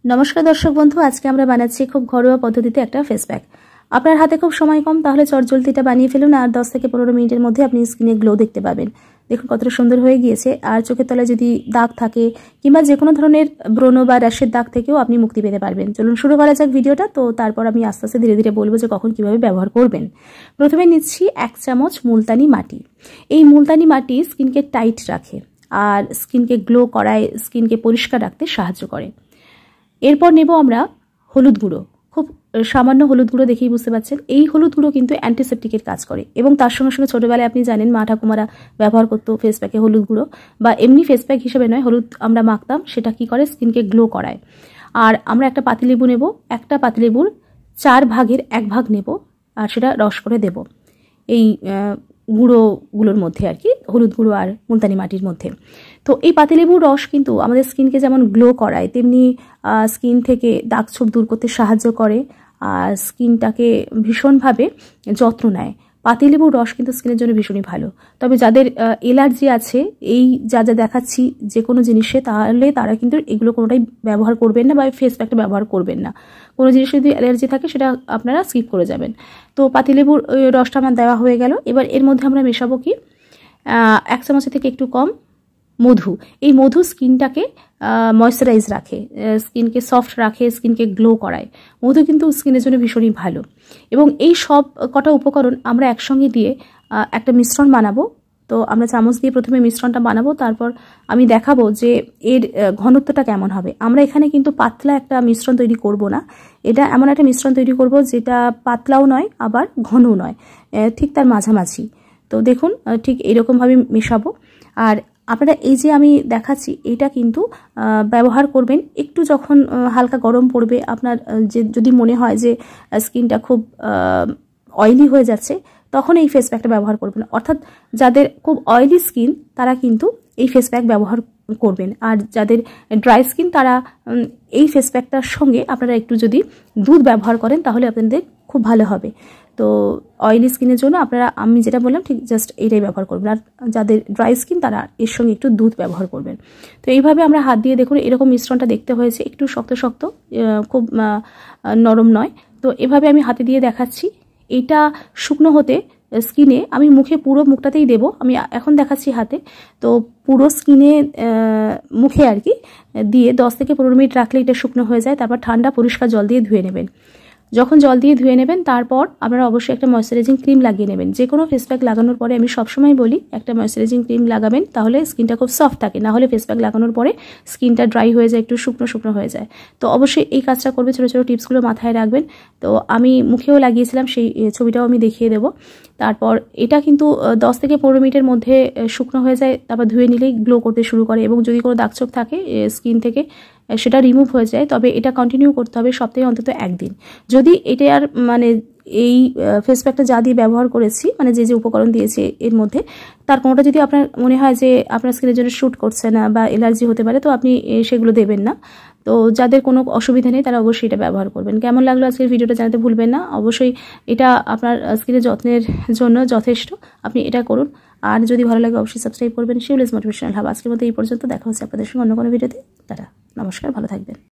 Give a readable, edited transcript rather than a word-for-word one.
নমস্কার দর্শক বন্ধু, আজকে আমরা বানাচ্ছি খুব ঘরোয়া পদ্ধতিতে একটা ফেস প্যাক। আপনার হাতে খুব সময় কম, তাহলে চটজলদি এটা বানিয়ে ফেলুন আর 10 থেকে 15 মিনিটের মধ্যে আপনি স্কিনে গ্লো দেখতে পাবেন। দেখুন কতটা সুন্দর হয়ে গিয়েছে। আর চোখের তলায় যদি দাগ থাকে কিংবা যে কোনো ধরনের ব্রণ বা র্যাশের দাগ থেকেও আপনি মুক্তি পেতে পারবেন। চলুন শুরু করা যাক ভিডিওটা। তো তারপর আমি আস্তে আস্তে ধীরে ধীরে বলবো যে কখন কিভাবে ব্যবহার করবেন। প্রথমে নিচ্ছি 1 চামচ মুলতানি মাটি। এই মুলতানি মাটি স্কিনকে টাইট রাখে আর স্কিনকে গ্লো করায়, স্কিনকে পরিষ্কার রাখতে সাহায্য করে। এরপর নেব আমরা হলুদ গুঁড়ো। খুব সামান্য হলুদ গুঁড়ো দেখেই বুঝতে পারছেন। এই হলুদ গুঁড়ো কিন্তু অ্যান্টিসেপটিকের কাজ করে এবং তার সঙ্গে সঙ্গে ছোটোবেলায় আপনি জানেন মা ঠাকুমারা ব্যবহার করতো ফেস প্যাকে হলুদ গুঁড়ো, বা এমনি ফেস প্যাক হিসেবে নয়, হলুদ আমরা মাখতাম, সেটা কি করে স্কিনকে গ্লো করায়। আর আমরা একটা পাতিলেবু নেব, একটা পাতিলেবুর 4 ভাগের 1 ভাগ নেব আর সেটা রস করে দেব এই গুঁড়োগুলোর মধ্যে আর কি, হলুদ গুঁড়ো আর মুলতানি মাটির মধ্যে। তো এই পাতিলেবুর রস কিন্তু আমাদের স্কিনকে যেমন গ্লো করায়, তেমনি স্কিন থেকে দাগ ছোপ দূর করতে সাহায্য করে আর স্কিনটাকে ভীষণভাবে যত্ন নেয়। পাতিলেবুর রস কিন্তু স্কিনের জন্য ভীষণই ভালো। তবে যাদের অ্যালার্জি আছে এই যা যা দেখাচ্ছি যে কোনো জিনিসে, তাহলে তারা কিন্তু এগুলো কোনোটাই ব্যবহার করবেন না বা ফেস প্যাকটা ব্যবহার করবেন না। কোনো জিনিস যদি অ্যালার্জি থাকে সেটা আপনারা স্কিপ করে যাবেন। তো পাতিলেবুর রসটা আমার দেওয়া হয়ে গেল। এবার এর মধ্যে আমরা মেশাবো কি 1 চামচের থেকে একটু কম মধু। এই মধু স্কিনটাকে ময়েশ্চারাইজ রাখে, স্কিনকে সফট রাখে, স্কিনকে গ্লো করায়। মধু কিন্তু স্কিনের জন্য ভীষণই ভালো। এবং এই সব কটা উপকরণ আমরা একসঙ্গে দিয়ে একটা মিশ্রণ বানাবো। তো আমরা চামচ দিয়ে প্রথমে মিশ্রণটা বানাবো, তারপর আমি দেখাবো যে এর ঘনত্বটা কেমন হবে। আমরা এখানে কিন্তু পাতলা একটা মিশ্রণ তৈরি করব না, এটা এমন একটা মিশ্রণ তৈরি করব যেটা পাতলাও নয় আবার ঘনও নয়, ঠিক তার মাঝামাঝি। তো দেখুন ঠিক এইরকমভাবে মেশাবো। আর আপনারা এই যে আমি দেখাচ্ছি এটা কিন্তু ব্যবহার করবেন একটু যখন হালকা গরম পড়বে, আপনার যে যদি মনে হয় যে স্কিনটা খুব অয়েলি হয়ে যাচ্ছে, তখন এই ফেস প্যাকটা ব্যবহার করবেন। অর্থাৎ যাদের খুব অয়েলি স্কিন তারা কিন্তু এই ফেস প্যাক ব্যবহার করবেন, আর যাদের ড্রাই স্কিন তারা এই ফেস প্যাকটার সঙ্গে আপনারা একটু যদি দুধ ব্যবহার করেন তাহলে আপনাদের খুব ভালো হবে। তো অয়েলি স্কিনের জন্য আপনারা আমি যেটা বললাম ঠিক জাস্ট এইটাই ব্যবহার করবেন, আর যাদের ড্রাই স্কিন তারা এর সঙ্গে একটু দুধ ব্যবহার করবেন। তো এইভাবে আমরা হাত দিয়ে দেখুন এরকম মিশ্রণটা দেখতে হয়েছে, একটু শক্ত শক্ত, খুব নরম নয়। তো এভাবে আমি হাতে দিয়ে দেখাচ্ছি। এটা শুকনো হতে স্কিনে, আমি পুরো মুখটাতেই দেব, আমি এখন দেখাচ্ছি হাতে। তো পুরো স্কিনে মুখে আর কি দিয়ে 10 থেকে 15 মিনিট রাখলে এটা শুকনো হয়ে যায়। তারপর ঠান্ডা পরিষ্কার জল দিয়ে ধুয়ে নেবেন। যখন জল দিয়ে ধুয়ে নেবেন তারপর আপনারা অবশ্যই একটা ময়েশ্চারাইজিং ক্রিম লাগিয়ে নেবেন। যে কোনো ফেস প্যাক লাগানোর পরে আমি সবসময় বলি একটা ময়েশ্চারাইজিং ক্রিম লাগাবেন, তাহলে স্কিনটা খুব সফট থাকে। না হলে ফেস প্যাক লাগানোর পরে স্কিনটা ড্রাই হয়ে যায়, একটু শুকনো শুকনো হয়ে যায়। তো অবশ্যই এই কাজটা করবে, ছোটো ছোটো টিপসগুলো মাথায় রাখবেন। তো আমি মুখেও লাগিয়েছিলাম, সেই ছবিটাও আমি দেখিয়ে দেবো। তারপর এটা কিন্তু 10 থেকে 15 মিনিটের মধ্যে শুকনো হয়ে যায়, তারপর ধুয়ে নিলেই গ্লো করতে শুরু করে। এবং যদি কোনো দাগছোপ থাকে স্কিন থেকে সেটা রিমুভ হয়ে যায়। তবে এটা কন্টিনিউ করতে হবে সপ্তাহে অন্তত 1 দিন। যদি এটা আর মানে এই ফেস প্যাকটা যা দিয়ে ব্যবহার করেছি, মানে যে যে উপকরণ দিয়েছে এর মধ্যে, তার কোনোটা যদি আপনার মনে হয় যে আপনার স্কিনের জন্য শ্যুট করছে না বা অ্যালার্জি হতে পারে, তো আপনি সেগুলো দেবেন না। তো যাদের কোনো অসুবিধা নেই তারা অবশ্যই এটা ব্যবহার করবেন। কেমন লাগলো আজকের ভিডিওটা জানাতে ভুলবেন না। অবশ্যই এটা আপনার স্কিনের যত্নের জন্য যথেষ্ট, আপনি এটা করুন। আর যদি ভালো লাগে অবশ্যই সাবস্ক্রাইব করবেন। Shiuli's motivational hub. আজকের মতো এই পর্যন্ত, দেখা হচ্ছে আপনাদের সঙ্গে অন্য কোনো ভিডিওতে। তারা নমস্কার, ভালো থাকবেন।